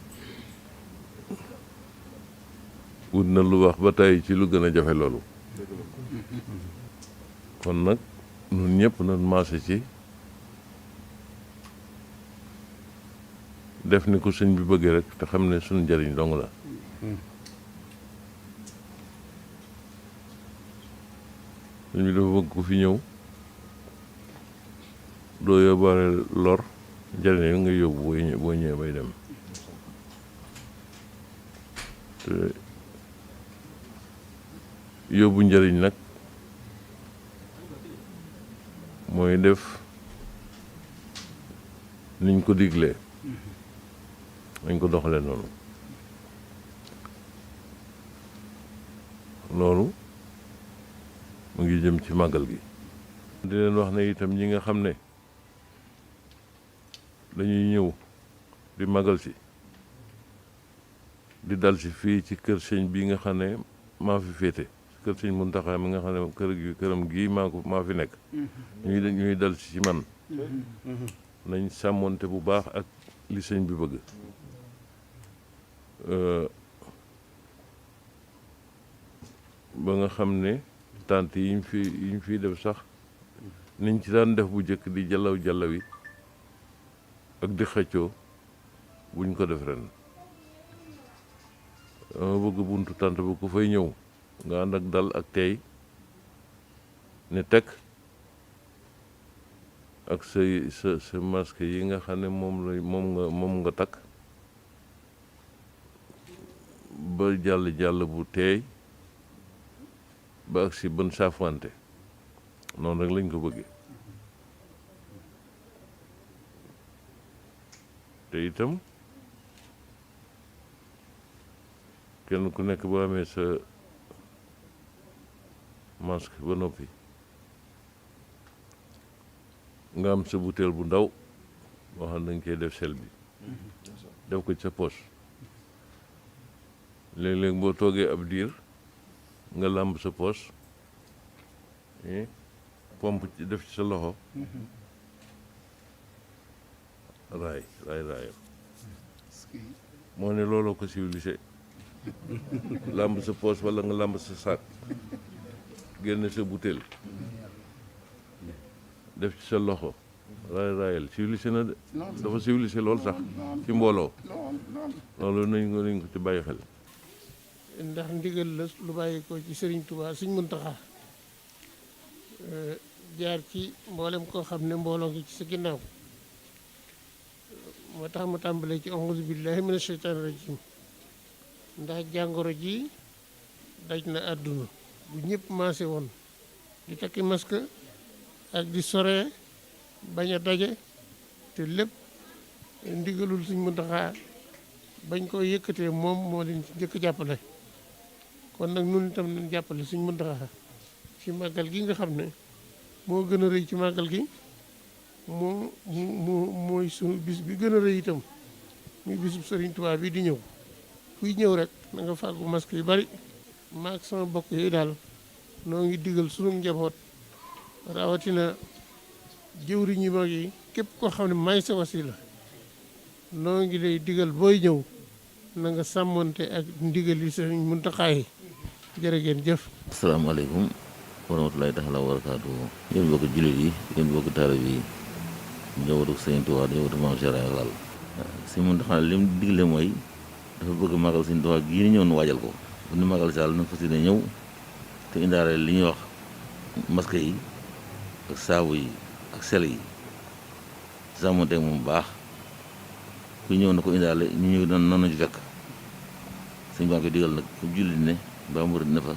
wut na lu wax ba tey ci lu gën a jafe loolu kon nag ñun ñëpp nañ maase ci def ni ko sëñ bi bëggee rek te xam ne suñu njëriñ dong la sëñ bi dafa bëgg ku fi ñëw doo yóbbaale lor njëriñ nga yóbbu boo ñëwee bay dem te yóbbu njëriñ nag mooy def niñ ko diglee dañ ko doxalee noonu loolu mu ngi jëm ci màggal gi di leen wax ne itam ñi nga xam ne dañuy ñëw di màggal si di dal si fii ci kër sëñ bi nga xam ne maa fi féete kër sëñ Muntaxa mi nga xam ne këram gii maa fi nekk ñuy dal si ci man nañ sàmmoonte bu baax ak li sëñ bi bëgg ba nga xam ne tànt yiñ fi def sax niñ ci daan def bu njëkk di jalaw yi ak di xëccoo buñ ko def ren dama bëgg buntu tànt bu ku fay ñëw nga ànd ak dal ak tey ne teg ak sa masque yi nga xam ne moom nga takk ba jàll bu teey ba ak si bën saafante noonu rek lañ ko bëggee te itam kenn ku nekk boo amee sa masque ba noppi nga am sa butéel bu ndaw boo xam ne dañ koy def sel bi def ko ci sa poche léeg-léeg boo toogee ab diir nga làmb sa poche pompe ci def ci sa loxo raay moo ne looloo ko civilisé làmb sa poche walla nga làmb sa saak génne sa butéel def ci sa loxo raayal civilisé na de dafa civilisé loolu sax ci mbooloo loolu nañ ko ci bàyyi xel. ndax ndigal la lu bàyyi ko ci Serigne Touba Serigne Mountakha jaar ci mboolem koo xam ne mbooloo ngi ci sa ginnaaw moo tax mu tàmbalee ci auzu billahi mina sheytaani rajim ndax jàngoro ji daj na àdduna bu ñëpp maase woon di takki masque ak di sore bañ a daje te lépp ndigalul Serigne Mountakha bañ ko yëkkatee moom moo leen ci njëkk jàppale kon nag nun itam nañ jàppale Serigne Mountakha ci màggal gi nga xam ne moo gën a rëy ci màggal gi mooy suñu bis bi gën a rëy itam muy bisub Serigne Touba bi di ñëw kuy ñëw rek na nga fàggu masque yu bari maag sama bokk yooyu daal noo ngi digal sunu njaboot rawatina jëwriñ yi mag yi képp koo xam ne may sa wasila noo ngi lay digal booy ñëw na nga sàmmonte ak ndigal yi Serigne Mountakha yi jërë ngeen jëf. asalaamaaleykum wa rahmatulahi taala wa barakaatu. yéen bokk jullit yi yéen bokk taalibe yi njabootu Sëriñ Tuubaa njabootu Maam Cheikh Ibra Fall. Sëriñ Mountakha li mu digle mooy dafa bëgg màggal Sëriñ Tuubaa gii ni ñëw nu waajal ko bu nu màggal si na fas yéene ñëw te indaale li ñuy wax masque yi ak saabu yi ak sel yi sàmmonteeg moom baax ku ñëw na ko indaale ñu ñëw noonu nañu fekk sëñ baa ngi koy digal nag fu jullit ne mbaa murit ne fa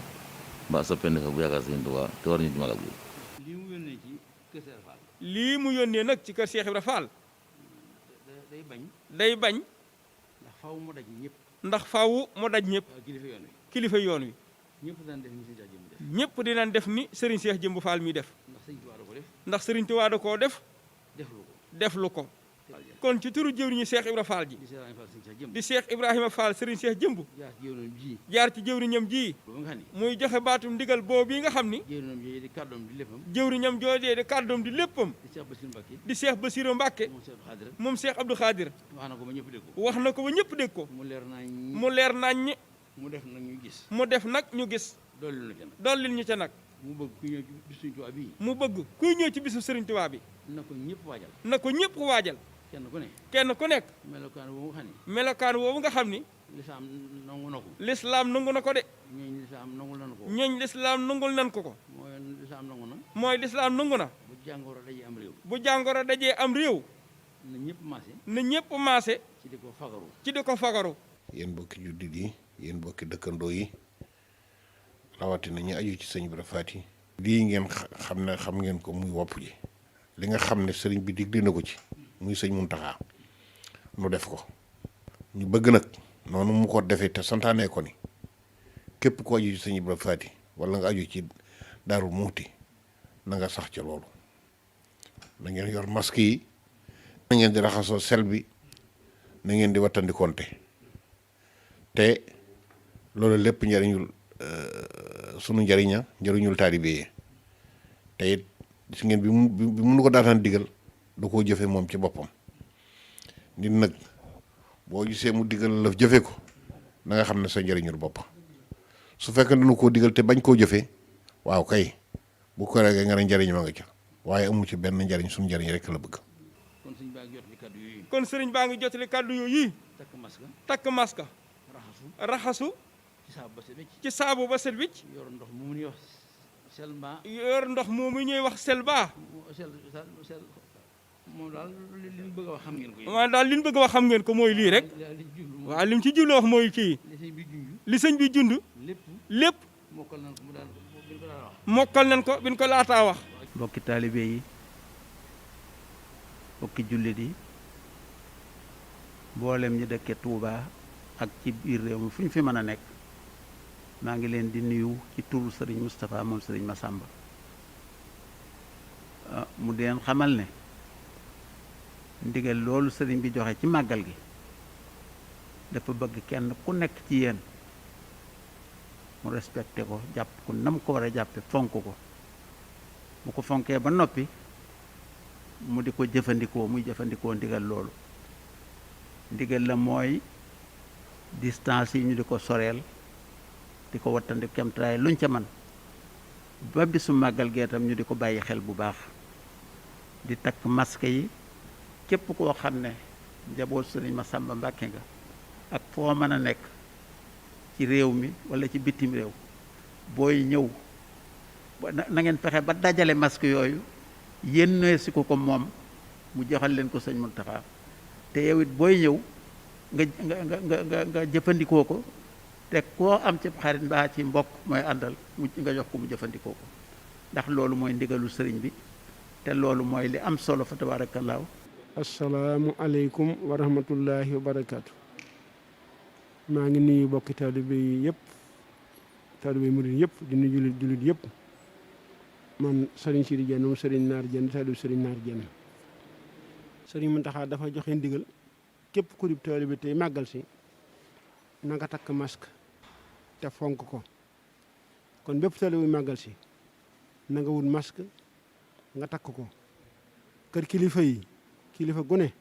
mbaa soppee ne fa bu yaakaar Sëriñ Tuubaa te war ñu ci magal gi. lii mu yónnee nag ci kër Cheikh Ibra Fall day bañ ndax faaw mu daj ñëpp. ndax faaw mu daj ñëpp. kilifa yoon wi. ñëpp dinañ def ni Serigne Cheikh Jëmb Fall mi def. ndax Serigne Touba da koo def. deflu ko. kon ci turu jëwriñu Cheikh Ibra Fall ji. di Cheikh Ibrahima Fall Serigne Cheikh Jëmb. jaar ci jëwriñam ji. muy joxe baatum ndigal boobu yi nga xam ni. jëwriñam joojee di kàddoom di léppam. di Cheikh Bassirou Mbacké. moom Cheikh Abdou Khadir. wax na ko ba ñëpp dégg ko. mu leer nañ. mu def nag ñu gis. mu def nag ñu gis. dollil ñu ca nag. mu bëgg kuy ñëw ci bisu Serigne Touba bi. na ko ñëpp waajal. na ko ñëpp waajal. kenn ku nekk. melokaan woowu nga xam ni. lislaam nangu na ko. lislaam nangu na ko de. ñooñ lislaam nangul nan ko. ñooñ lislaam nangul nan ko. mooy lislaam nangu na. bu jàngoro dajee am réew. bu jàngoro dajee am réew. na ñëpp maase. na ñëpp maase. ci di ko fagaru. ci di ko fagaru. yéen bokki juddit yi yéen bokki dëkkandoo yi rawatina ñu aju ci sëñ Ibra Faty. lii ngeen xam ngeen ko muy wopp ji li nga xam ne sëriñ bi digle na ko ci muy sëñ Mountakha nu def ko ñu bëgg nag noonu mu ko defee te santaanee ko ni képp ko aju ci sëñ Ibra Faty wala nga aju ci Daaru Muxti na nga sax ca loolu na ngeen yor masque yi na ngeen di raxasoo sel bi na ngeen di wattandikonte te loolu lépp njariñul sunu njariñul taalibe yi te it gis ngeen bi mu ko daataan digal da koo jëfe moom ci boppam nit nag boo gisee mu digal la jëfe ko na nga xam ne sa njariñul bopp su fekkee dañu koo digal te bañ koo jëfe waaw kay bu ko regee nga ne njariñ ma nga ca waaye amu ci benn njariñ suñu njariñ rek la bëgg. kon sëriñ baa ngi jotali kàddu yooyu. takk masque. raxasu. ci saabu ba set wicc. yor ndox mu ñuy wax sel baa. yor ndox moomu ñuy wax sel baa. moom daal li ñu bëgg a wax xam ngeen ko. waaw daal li ñu bëgg a wax xam ngeen ko mooy lii rek. waaw li mu ci jublu wax mooy kii. li sëñ bi jund. lépp. mokkal nañ ko biñ ko laataa wax. mbokki taalibe yi mbokki jullit yi mboolem ñi dëkke Touba ak ci biir réew mi fu ñu fi mën a nekk maa ngi leen di nuyu ci turu Serigne Moustapha moom Serigne Massamba mu deen xamal ne ndigal loolu Serigne bi joxe ci màggal gi dafa bëgg kenn ku nekk ci yéen mu respecté ko jàpp ko nam ko war a jàppe fonk ko bu ko fonkee ba noppi mu di ko jëfandikoo muy jëfandikoo ndigal loolu ndigal la mooy distance yi ñu di ko soreel di ko wattandi kemtaraay luñ ca man ba bisu màggal gee tam ñu di ko bàyyi xel bu baax di takk masque yi képp koo xam ne njaboot sëriñ Massamba Mbàkke nga ak foo mën a nekk ci réew mi wala ci bitim réew booy ñëw na ngeen fexe ba dajale masque yooyu yénnee si ko moom mu joxal leen ko sëñ Muntaxa te yow it booy ñëw nga jëfandikoo ko te koo am ci xarit mbaa ci mbokk mooy àndal nga jox ko mu jëfandikoo ko ndax loolu mooy ndigalu sëriñ bi te loolu mooy li am solo fa tabaarakallaahu. asalaamu aleykum wa rahmatullahi wa barakaatu. maa ngi nuyu bokki taalibe yi yëpp taalibe yi murid yëpp di nuyu jullit yëpp man sëriñ Sidi Dieng moom sëriñ Naar Dieng taalibe sëriñ Naar Dieng. sëriñ Muntaxa dafa joxe ndigal képp ku di taalibe tey màggal si na nga takk masque te fonk ko kon bépp taalibe bu màggal si na nga wut masque nga takk ko kër kilifa yi kilifa gune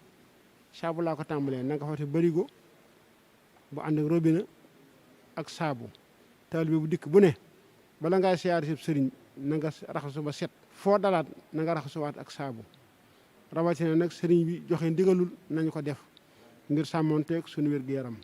saabu laa ko tàmbalee na nga fa te barigo bu ànd ak robinet ak saabu taalibe bu dikk bu ne bala ngaa siyaare si sëriñ na nga raxasu ba set foo dalaat na nga raxasuwaat ak saabu rawatina nag sëriñ bi joxe ndigalul nañu ko def ngir sàmmonteeg suñu wér-gu-yaram